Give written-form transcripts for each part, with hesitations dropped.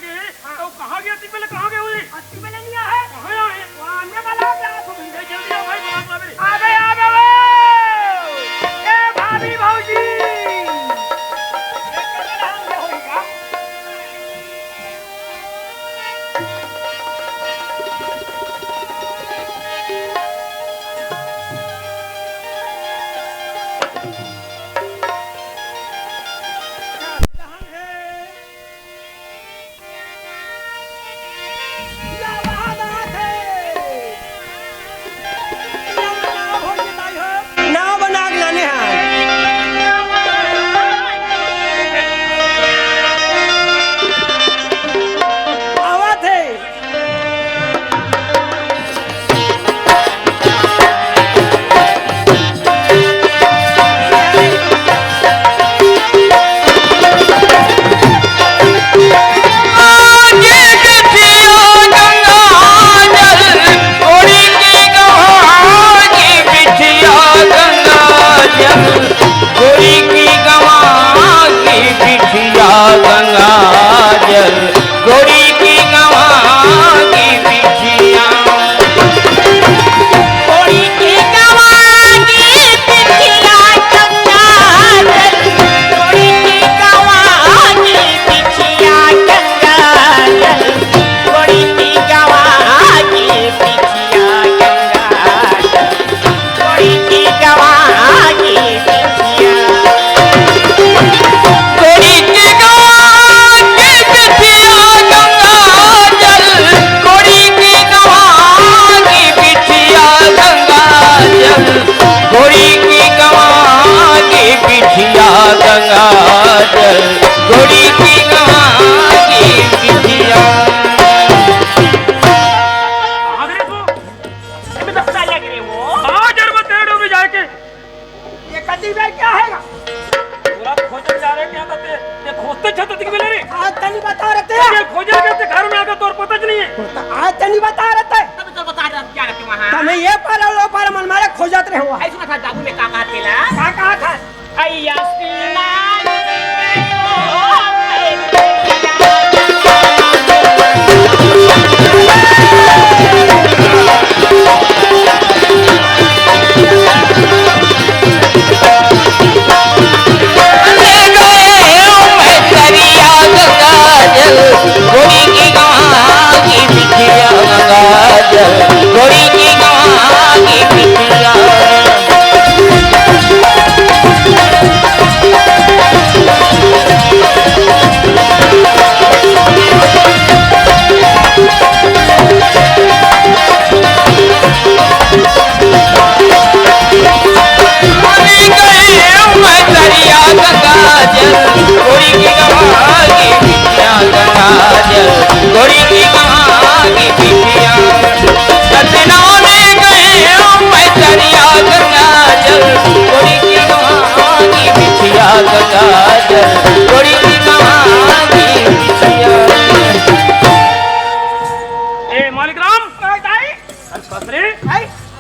गए तो कहाँ गया? पहले कहाँ गए हुए? पहले नहीं आए कहाँ आए? वहाँ आने वाला क्या? जल्दी आओ भाई, बुला मेरे। आ गए ए भाभी भाऊजी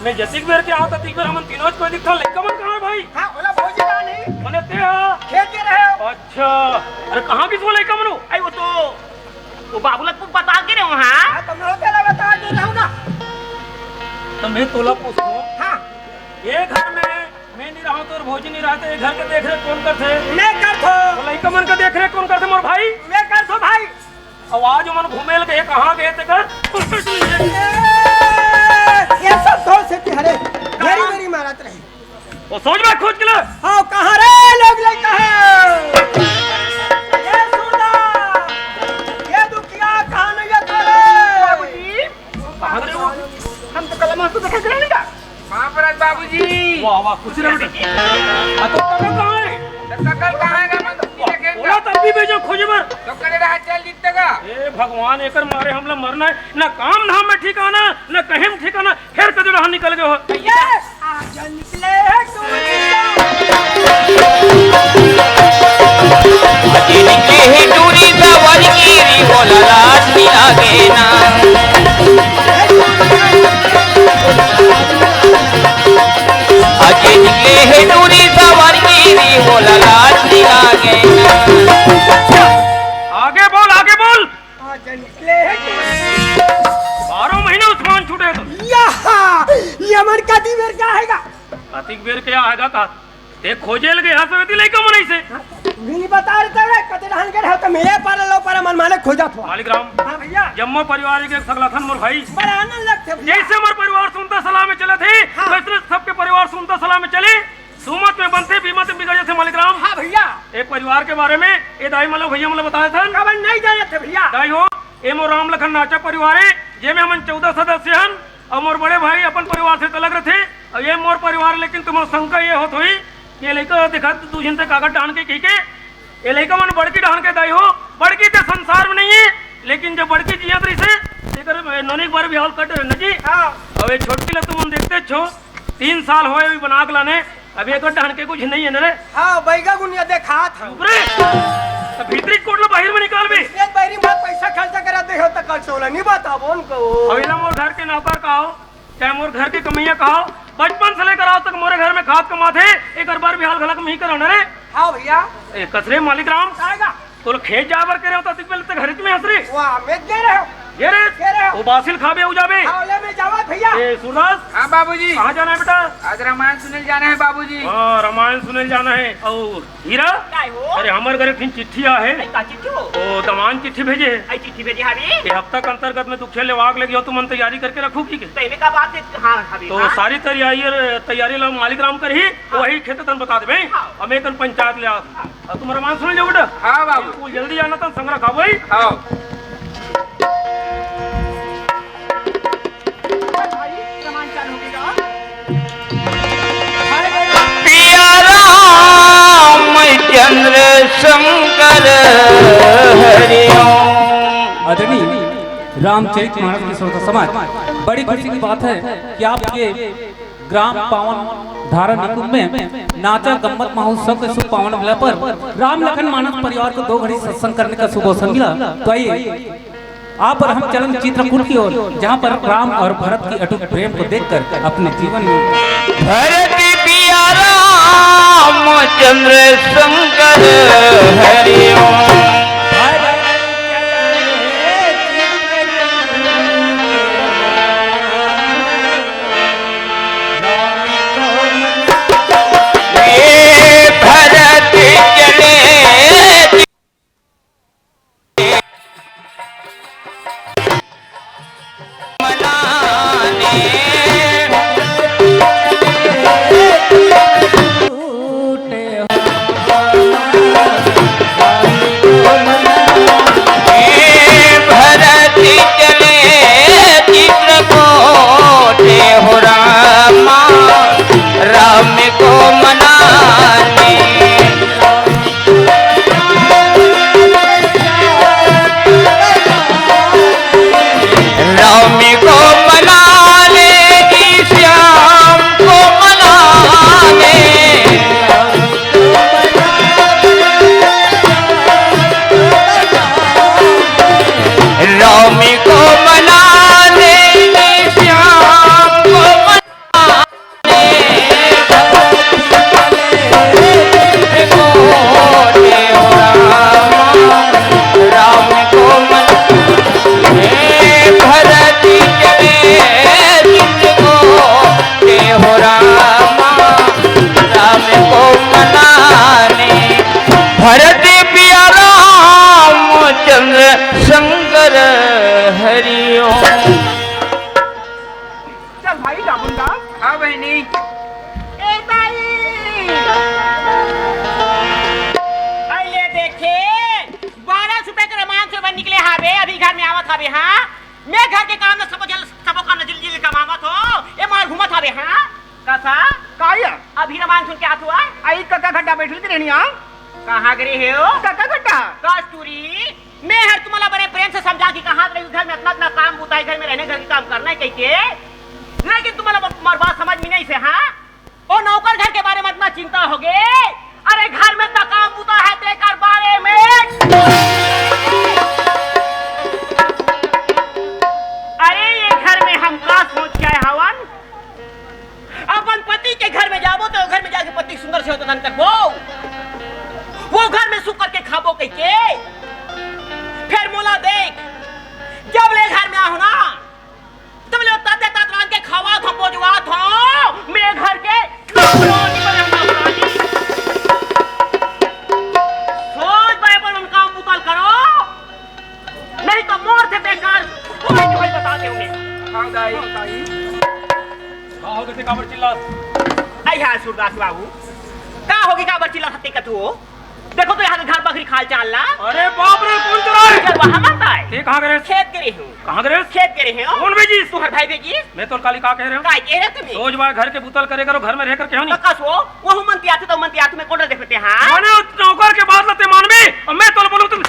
मैं जतिक बेर के आवता तिक बेर हमन तीनों कोई दिखता लइका मन कहां है भाई? हां ओला भौजी का नहीं मने ते हा खेत के रहे हो। अच्छा अरे कहां किस वो लइका मनु? आई वो बाबूला को बता के रे वहां। हां तुम लोग तेरा बता दे रहू ना। तो मैं तोला पूछो। हां ये घर में मैं नहीं रहूं तो और भौजी नहीं रहते, घर के देख रेख कौन करथे? मैं करथो। तो लइका मन का देख रेख कौन करथे मोर भाई? मैं करथो भाई। आवाज मन घुमेल के कहां गए ते कर? ये सब धोल से तिहरे मेरी मेरी मारत रही। वो सोच में खोज के ले। हां कहां रे लोग लइका है? ये सुना ये दुखिया कहां नहीं है तोरे? बाबूजी कहां रे वो? हम तो कल मस्त देखा करे नहीं का महापराज बाबूजी। वाह वाह खुश रह बेटा। आ तो कल कहां है? कल कहां है मन देखेंगे? बोला तब भी भेजो खोजे बर। तो करे रहा चल जीतेगा। ए भगवान एकर मारे हमला मरना है ना, काम धाम में ठिकाना ना कहीं में ठिकाना, फिर कदे रहा निकल गए हो। ये आज निकले निकले दूरी सवारी गिरी बोला लाज लागे ना। आगे निकले है दूरी सवारी गिरी बोला लाज लागे ना। आगे बोल आगे बोल। आज कतिक बेर के आएगा का ते खोजेल गया सवेती लइका मनई से नहीं बता रहे रे कते रहन के तो मेरे पर लो पर मन माने खोजा था मालिक राम हां भैया जम्मो परिवार के सगलाथन मोर भाई बड़ा आनंद लगते भैया जैसे मोर परिवार सुनता सलाह में चले थे हाँ। वैसे सबके परिवार सुनता सलाह में चले सुमत में बनते बीमत में बिगड़े थे मालिक राम। हां भैया एक परिवार के बारे में ये दाई malo भैया मतलब बताया था खबर नहीं जाने थे भैया दाई हो ए मोर राम लखन नाचा परिवार है जेमे हमन 14 सदस्य हन और मोर बड़े भाई अपन परिवार से अलग रहे और ये मोर परिवार लेकिन तुम शंका ये होत हुई ये लइका दिखा तू जिनते कागज डान के कही के ये लइका मन बड़की डान के दाई हो बड़की ते संसार में नहीं है लेकिन जब बड़की जियत रही से तेकर नोनिक बार भी हाल कट न जी हां अब ये छोटकी लग तुम देखते छो 3 साल होए अभी बना के लाने अभी एक डान के कुछ नहीं है न रे हां बैगा गुनिया देखा था रे तो भीतरी कोट लो बाहर में निकाल बे ये बैरी मत पैसा खर्च करा दे हो त कल सोला नहीं बताबो उनको अवेला मोर घर के नौकर कहो चाहे मोर घर के कमैया कहो बचपन से लेकर आज तक मोरे घर में खाद कमा थे एक बार भी हाल गलक में ही करो न रे हां भैया ए कसरे मालिक राम आएगा तो खेत जाबर करे हो तो पहले तक घर में हंसरे वाह मैं दे रहे हो ये रे कह रहे हो वो बासिल खाबे हो जाबे हावले में जावा भैया ए सूरदास हाँ बाबूजी कहाँ जाना है बेटा आज रामायण सुनने जाना है बाबूजी। हाँ रामायण सुने जाना है और हीरा काय हो अरे हमारे घर एक चिट्ठी आ है का चिट्ठी हो ओ दमान चिट्ठी भेजे आई चिट्ठी भेजी हावी ये हफ्ता के अंतर्गत में दुखे लेवाग लगी हो तुम तैयारी करके रखू की तो इनका का बात है हां हावी तो सारी तैयारी ला मालिक राम कर ही वही खेत तन बता देबे हमें तन पंचायत ले आ तुम रामायण सुन लो बेटा हाँ बाबू तू जल्दी आना तन संग्रह खाओ भाई हाँ पिया रामचंद्र शंकर हरिओम। आदरणीय रामचरितमानस के श्रोता समाज, बड़ी खुशी की बात है कि आपके ग्राम पावन धारा निकुंज में नाचा गम्मत महोत्सव के शुभ पावन अवसर पर राम लखन मानस परिवार को 2 घड़ी सत्संग करने का शुभ अवसर मिला। तो आइए आप और हम चलन चित्रकूट की ओर, जहाँ पर राम और भरत की अटूट प्रेम को देखकर अपने जीवन में भरत पिया रामचंद्र शंकर हरिओम। भरत चले राम को मनाने राम को मनाने की श्याम को मनाने राम को मनाने की श्याम को भरत पिया रामचंद्र शंकर हरिओम। चल भाई रामुंडा हाँ बहनी ए भाई आइए देखे 12 रुपए के रमान से बन निकले हावे अभी घर में आवत हावे हां मैं घर के काम न सबो काम जल्दी कमावत हो ए मार घुमत हावे हां कसा काया अभी रमान सुन के आत हुआ आई कका घड्डा बैठल के रहनी हां कहां गरे हो कका घड्डा कस्तूरी मैं हर तुम्हारा बड़े प्रेम से समझा कि कहां रही घर में इतना काम होता है घर में रहने घर के काम करना है कह के लेकिन तुम्हारा बात समझ में नहीं से हां ओ नौकर घर के बारे में इतना चिंता हो गए अरे घर में तो काम होता है तेकर बारे में अरे ये घर में हम का सोच के आए हवन अपन पति के घर में जाबो तो घर में जाके पति सुंदर से होता तक वो घर में सुख करके खाबो कह के फिर मोला देख जब ले घर में आओ ना तब ले ताते तातरान के खावा थो बोझवा थो मैं घर के नहीं तो मोर से बेकार कोई नहीं बता दे उन्हें। हाँ दाई हो गए काबर चिल्ला आई हाँ सूरदास बाबू का होगी का बच्ची ला सकते कतु देखो तो यहाँ के घर बकरी खाल चाल ला। अरे बाप रे कौन चला है चल वहाँ मत आए ये कहाँ गए खेत गिरे हूँ कहाँ गए खेत गिरे हैं कौन भेजी तुम्हारे भाई भेजी मैं तो काली का कह रहे हो का ये तुम्हें रोज बार घर के बुतल करे करो घर में रह कर क्यों नहीं कस वो मंती आते तो मंती आते में कोड़ा देखते हाँ मैंने उस नौकर के बाद लते मानवी और मैं तो बोलूं तुम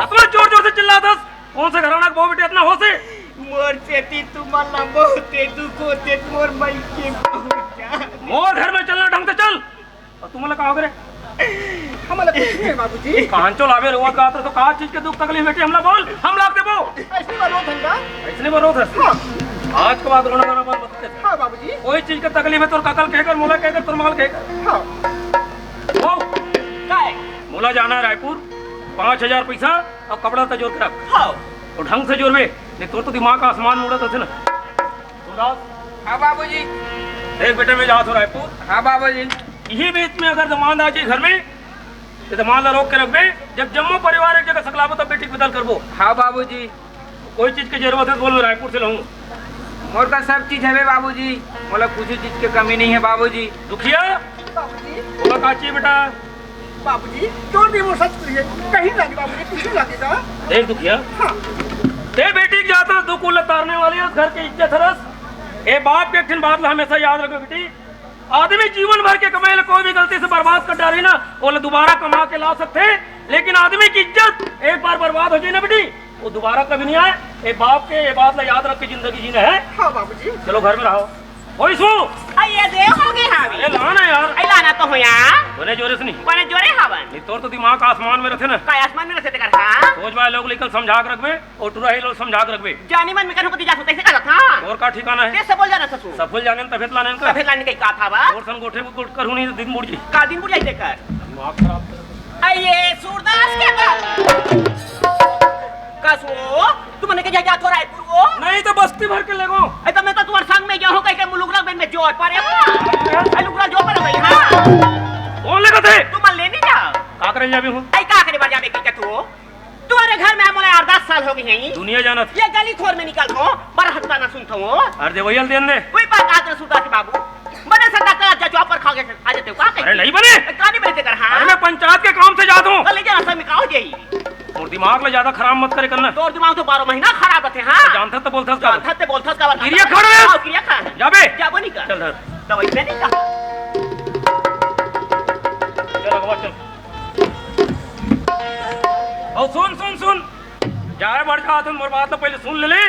अपना जोर जोर से चिल्लाता कौन से घराना बहु बेटे इतना हो से मोर सेती तुम्हारा बहुते दुख होते मोर मई के मोर घर में चलना ढंग से चल और तुम लोग कहा करे हमारा कुछ नहीं है बाबूजी। कांचो लावे रोवत का तो का चीज के दुख तकलीफ बेटी हमला बोल हम लाग देबो ऐसी बात धंधा। इसने बरोत है हाँ आज के बाद रोना गाना बंद मत कर हाँ बाबूजी। कोई चीज की तकलीफ है तो काकल कहकर मोला कहकर तुर माल कहकर हाँ वो काय मोला जाना है रायपुर 5000 पैसा और कपड़ा तो जोड़ के रख हाँ और ढंग से जोड़वे नहीं तो दिमाग का आसमान मुड़ा तो थे ना सुनदास हाँ बाबूजी। देख बेटे मैं जाता हूँ रायपुर हाँ बाबूजी। यही बीच में अगर दमान आ जाए घर में तो दमान रोक के रखबे जब जम्मू परिवार एक जगह सकलाबो तो बेटी बदल करबो हाँ बाबूजी। कोई चीज की जरूरत है तो बोल मैं रायपुर से लाऊं मोर का सब चीज है बाबूजी मतलब कुछ चीज की कमी नहीं है बाबूजी। दुखिया बाबूजी बोला का चाहिए बेटा बाबूजी जोर भी वो सच करिए कहीं लगे बाबूजी कुछ लगेगा। देख दुखिया हाँ ते बेटी की जाता दुख उतारने वाली है घर की इज्जत रस ए बाप के एक दिन बात हमेशा याद रखो बेटी आदमी जीवन भर के कमाए कोई भी गलती से बर्बाद कर डाली ना वो दोबारा कमा के ला सकते लेकिन आदमी की इज्जत एक बार बर्बाद हो जाए ना बेटी वो दोबारा कभी नहीं आए ए बाप के ये बात ला याद रख के जिंदगी जीना है। हाँ बाबूजी। चलो घर में रहो ओए सो ये दे होगे हाँ ये लाना यार आई लाना तो हो यार बोले जोरे से नहीं बने जोरे हवन नहीं तो दिमाग आसमान में रखे ना काय आसमान में रहते कर हाँ सोच भाई लोग लेकर समझा के रखबे और टूरा ही लोग समझा के रखबे जानी मन में कहीं को दिजा सकते से करा था और का ठिकाना है कैसे बोल जाना ससुर सफल जाने तफेत लाने का तफे लाने का था बा और सन गोठे को करूं नहीं दिन मुड़ जी का दिन बुझाई देकर दिमाग खराब आइए सूरदास के बात कसो तुमने के जा तो रायपुर वो नहीं तो बस्ती भर के लगो ए तो मैं तो तुम्हारे संग में गया हूं कहीं के मुलुगरा बेन में जोर पर है आई लुगरा जो पर भाई हां कौन लगा थे तुम लेने जा का करे जाबे हूं आई का करे बार जाबे की तू तुम्हारे घर में मोला 8-10 साल हो गए हैं दुनिया जाना ये गली खोर में निकल हो बर हत्ता ना सुनता हूं अरे देवयल देन दे कोई बात आदर सूरदास बाबू बने सदा का जॉब पर खा गए आ जाते हो का अरे नहीं बने कानी बने कर हां अरे मैं पंचायत के काम से जाता हूं ले जा सब में काओ जाई और दिमाग ले ज्यादा खराब मत करे करना तोर दिमाग तो 12 महीना खराब रहते हां जानता तो बोलता का जानता ते बोलता का क्रिया खड़ रे क्रिया खा जाबे जाबो नहीं कर चल धर दवाई में नहीं का चल अगवा चल और सुन जाए बढ़ जा तुम मोर बात तो पहले सुन ले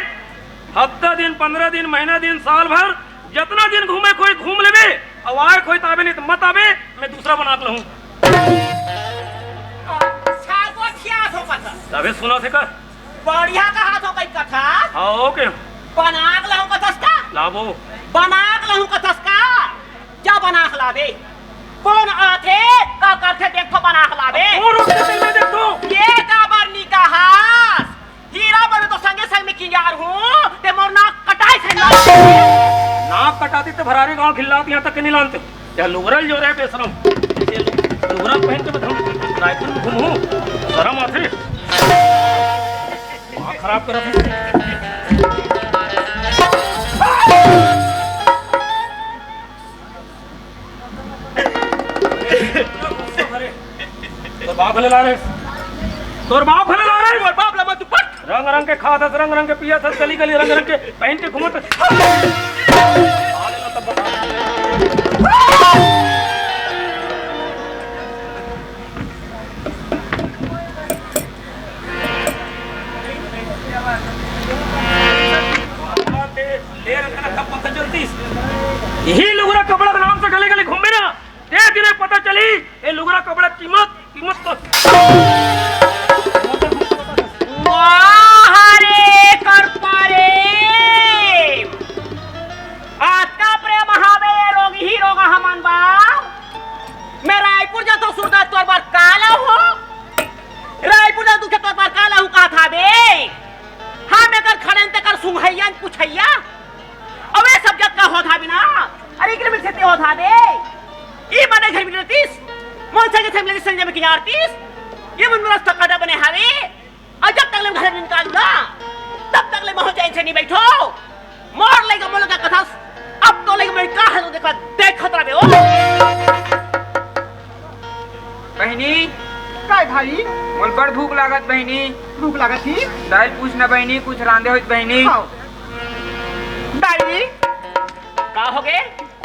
हफ्ता दिन 15 दिन महीना दिन साल भर जितना दिन घूमे कोई घूम लेवे और आए कोई ताबे नहीं तो मत आवे मैं दूसरा बना के लूं छागो छिया हो कथा तबे सुना थे कर बढ़िया का हाथ हो गई कथा हाँ ओके बनाक लहू कथस का लाबो बनाक लहू कथस का क्या बनाक लावे कौन आथे का करथे देखो बनाक लावे और उसके दिल में देख दो ये का बरनी का हास हीरा बने तो संगे संग में कियार हूं ते मोर नाक कटाई से नाक कटाती तो भरारी गांव खिलाती यहाँ तक नहीं लानते या लुगरल जो रहे बेशरम लुगरल पहन के मैं रायपुर में घूमूं शर्म आती दिमाग खराब कर तो बाप भले ला रहे तोर बाप भले ला रहे मोर बाप लमा तू पट रंग रंग के खा था रंग रंग के पिया था गली गली रंग रंग के पहन के घूमत यही लुगरा कपड़ा के नाम से गली गली घूमे ना एक दिन पता चली ये लुगरा कपड़ा कीमत तो हरे कर पारे आता प्रेम हवे रोग ही रोग हमन बा मैं रायपुर जातो सूरदास तोर बार काला हो रायपुर जा दुखे तोर बार काला हूं का था बे हम एकर खड़न ते कर सुंघैया पूछैया अबे सब जग का होता बिना अरे इकरे में से होता बे ई माने घर में 30 मोन से के मिले संजय में 38 ये मन रास्ता कदा बने हावे पीछे नहीं बैठो मोर लेगा मोल का कथा अब तो लेगा मैं का है देखा देख खतरा में ओ बहनी काय भाई मोल बड़ भूख लागत बहनी। भूख लगा थी दाल पूछना बहनी कुछ रांधे हो बहनी। दाई का हो गए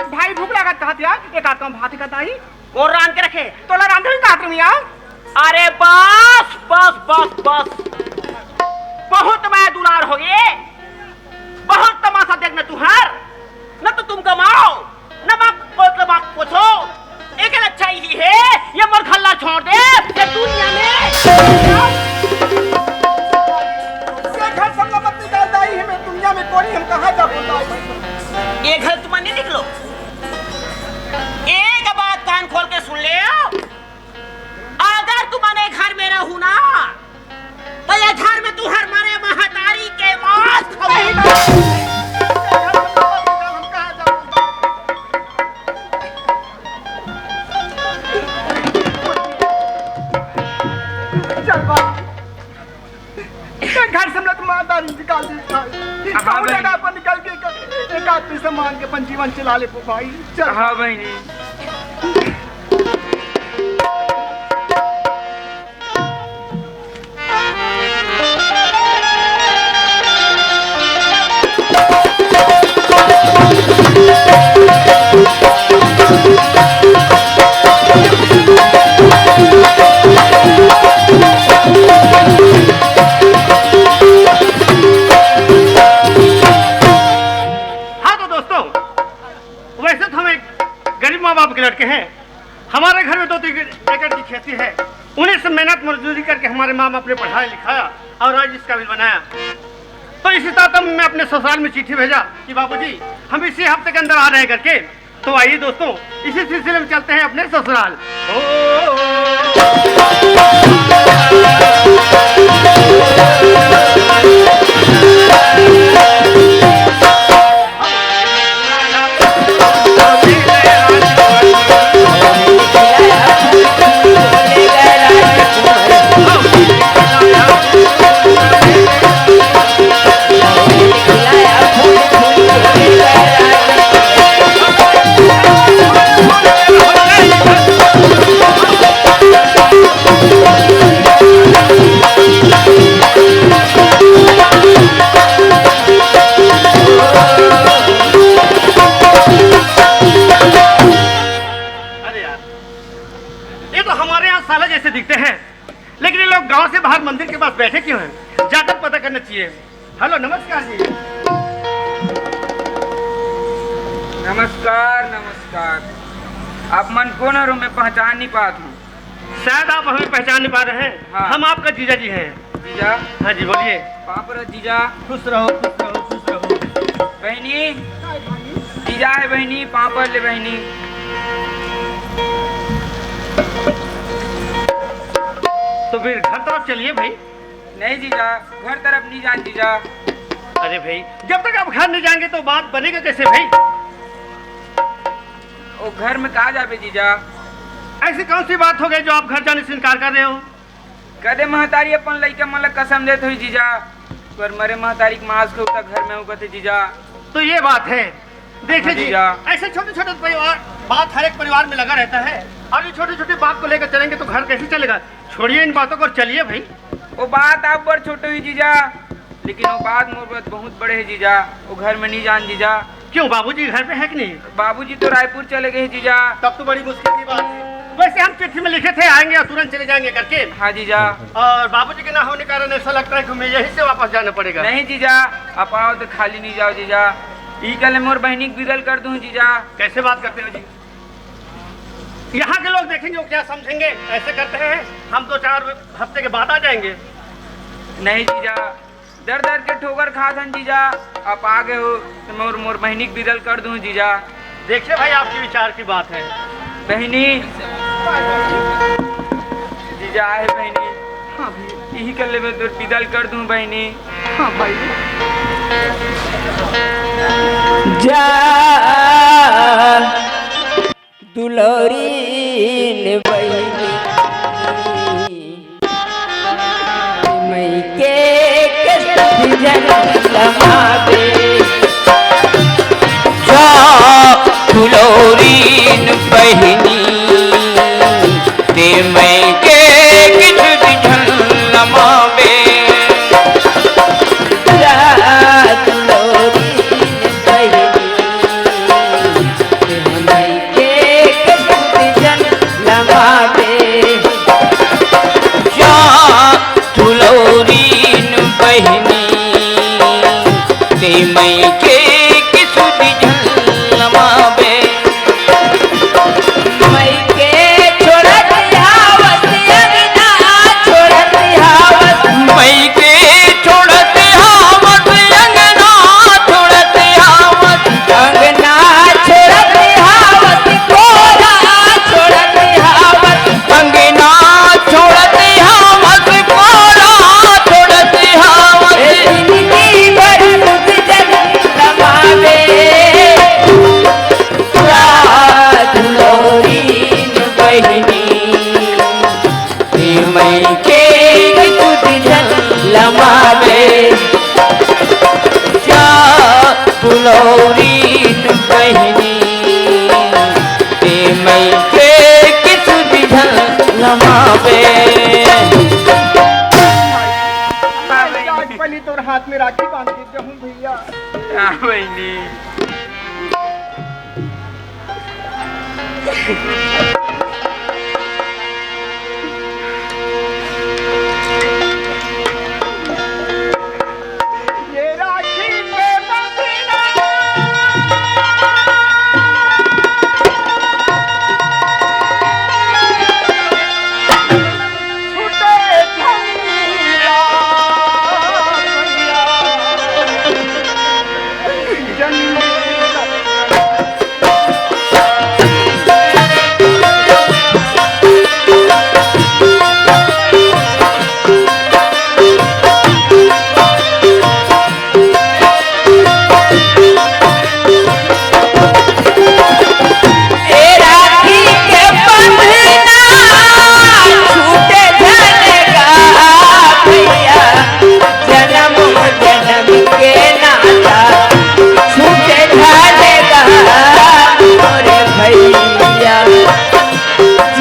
भाई भूख लगा कहा दिया एक आध कम भात का दाई और रान के रखे तोला रांधे का तुम यार अरे बस बस बस बस बहुत मैं दुलार हो गए बहुत तमाशा देखना तुहार न तो तुम कमाओ न बाप पूछो एक अच्छा ही है ये मोर खल्ला छोड़ दे ये दुनिया में ये घर संग मत निकाल दाई हमें दुनिया में कोई हम कहां जा बोलता ये घर तुम नहीं निकलो एक बात कान खोल के सुन ले अगर तुम्हारे घर में रहू ना तो ये घर में तू हर मारे महतारी के मांस खाओ घर से मत माता निकाल दी जगह पर निकल के एक आदमी से मान के अपन जीवन चला ले भाई चल। हाँ बहनी लड़के हैं हमारे घर में 2-3 एकड़ की खेती है उन्हें से मेहनत मजदूरी करके हमारे माँ बाप ने पढ़ाया लिखाया और आज इस काबिल बनाया। तो इसी तरह मैं अपने ससुराल में चिट्ठी भेजा कि बाबूजी हम इसी हफ्ते के अंदर आ रहे हैं करके। तो आइए दोस्तों इसी सिलसिले में चलते हैं अपने ससुराल। जैसे दिखते हैं लेकिन ये लोग गांव से बाहर मंदिर के पास बैठे क्यों हैं? जाकर पता करना चाहिए। हेलो नमस्कार जी। नमस्कार नमस्कार। आप मन कौन और मैं पहचान नहीं पाता हूँ। शायद आप हमें पहचान नहीं पा रहे हैं। हाँ। हम आपका जीजा जी हैं। जीजा? हाँ जी बोलिए। पाप रे जीजा। खुश रहो खुश रहो खुश रहो। बहनी जीजा है बहनी पापड़ ले बहनी। तो फिर घर तरफ चलिए भाई। नहीं जीजा घर तरफ नहीं जान जीजा। अरे भाई जब तक आप घर नहीं जाएंगे तो बात बनेगा कैसे भाई? वो घर में कहा जाबे जीजा? ऐसी कौन सी बात हो गई जो आप घर जाने से इनकार कर रहे हो? कदे महतारी अपन लइका मन ला कसम देत हुई जीजा पर मरे महतारी के मांस के उतर घर में होगा थे जीजा। तो ये बात है। देखिए हाँ जी जीजा। ऐसे छोटे छोटे परिवार बात हर एक परिवार में लगा रहता है और ये छोटे छोटे बात को लेकर चलेंगे तो घर कैसे चलेगा? छोड़िए इन बातों को और चलिए भाई। वो बात आप बड़ छोटे हुई जीजा लेकिन वो बात मोर बहुत बड़े है जीजा। वो घर में नहीं जान जीजा। क्यों बाबूजी घर पे है कि नहीं? बाबूजी तो रायपुर चले गए जीजा। तब तो बड़ी मुश्किल की बात है। वैसे हम चिट्ठी में लिखे थे आएंगे और तुरंत चले जाएंगे करके। हाँ जीजा। और बाबूजी के ना होने के कारण ऐसा लगता है कि हमें यहीं से वापस जाना पड़ेगा। नहीं जीजा आप आओ तो खाली नहीं जाओ जीजा। ई कल मोर बहनी विदल कर दूं जीजा। कैसे बात करते हो जी? यहाँ के लोग देखेंगे वो क्या समझेंगे? ऐसे करते हैं हम 2-4 हफ्ते के बाद आ जाएंगे। नहीं जीजा दर दर के ठोकर खा थन जीजा। आप आ गए हो तो मोर मोर बहनी विदल कर दूं जीजा। देखिए भाई आपके विचार की बात है। बहनी जीजा है बहनी। हाँ भाई। यही कर ले मैं तो विदल कर दूं बहनी। हाँ भाई। जा दुलोरी बहनी मैं के लमावे जा फुलौरीन बहिनी ते मैं के किछ दिझन लमावे जा फुलौरीन बहिनी ते मैं के किछ दिझन लमावे जा फुलौरीन बहिनी ते मैं के किछ दिझन लमावे मैं के छोड़त हावत अंगना छोड़त हावत मैं के छोड़त हावत अंगना छोड़त हावत अंगना छोड़त हावत कोरा छोड़त हावत अंगना छोड़त हावत कोरा छोड़त हावत जिंदगी भर तुझ जन लमावे फुलौरीन बहिनी ते मैं के तुझ जन लमावे जा फुलौरीन बहिनी ते मैं के तुझ जन लमावे आज पहले तो हाथ में राखी बांध के जाऊं भैया। बहनी ये राखी पे बंधना छूटे धनिया जन्म राखी के बंधना छूटे धनेगा भैया जन्म जन्म के नाता छूटे धनेगा मोरे भैया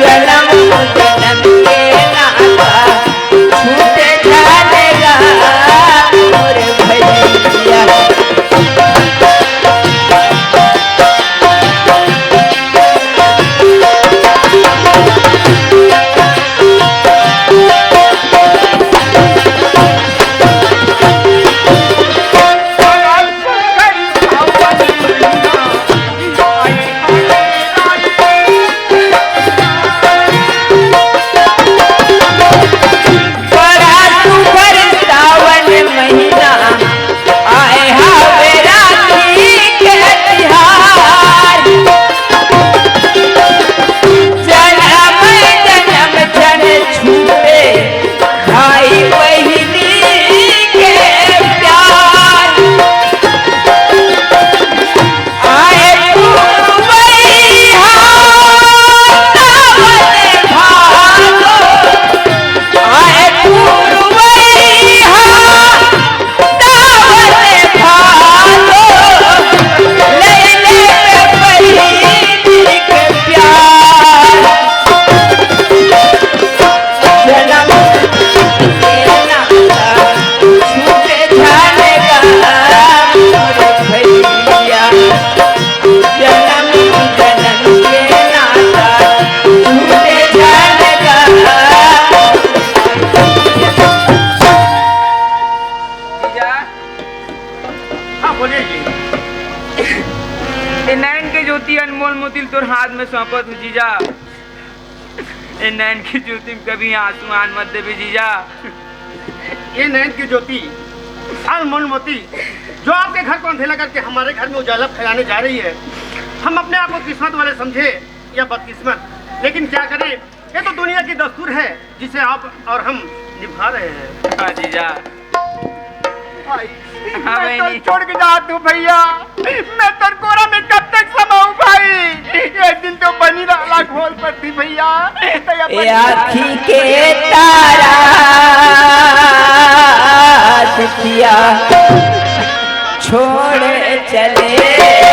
जन्म जन्म के नाता छूटे धनेगा मोरे भैया बड़ा सुभर सावन महीना आए हावे राखी के तिहार जन्म जन्म जन छूटे भाई बहिनी के प्यार आए पुरवैया सावन भादो आए पुरवैया सावन भादो ले ले बहिनी के प्यार जन्म के नाता छूटे जानेगा मोरे भैया जन्म जन्म के नाता छूटे जानेगा जीजा हाँ बोलिए जी। ए नैन के ज्योति अनमोल मोतिल तोर हाथ में सौंपत हूँ जीजा ए नैन की ज्योति में कभी आंसू आन मत देवी जीजा ये नैन की ज्योति अनमोल मोती जो आपके घर को अंधेरा करके हमारे घर में उजाला फैलाने जा रही है, हम अपने आप को किस्मत वाले समझे या बदकिस्मत, लेकिन क्या करें, ये तो दुनिया की दस्तूर है जिसे आप और हम निभा रहे हैं। हाँ जीजा हाँ मैं तो बहनी छोड़ के जा तू भैया, मैं तो कोरा में कब तक समाऊं भाई, एक दिन तो बनी रहा घोल पर थी भैया। ए आँखी के तारा दिया चले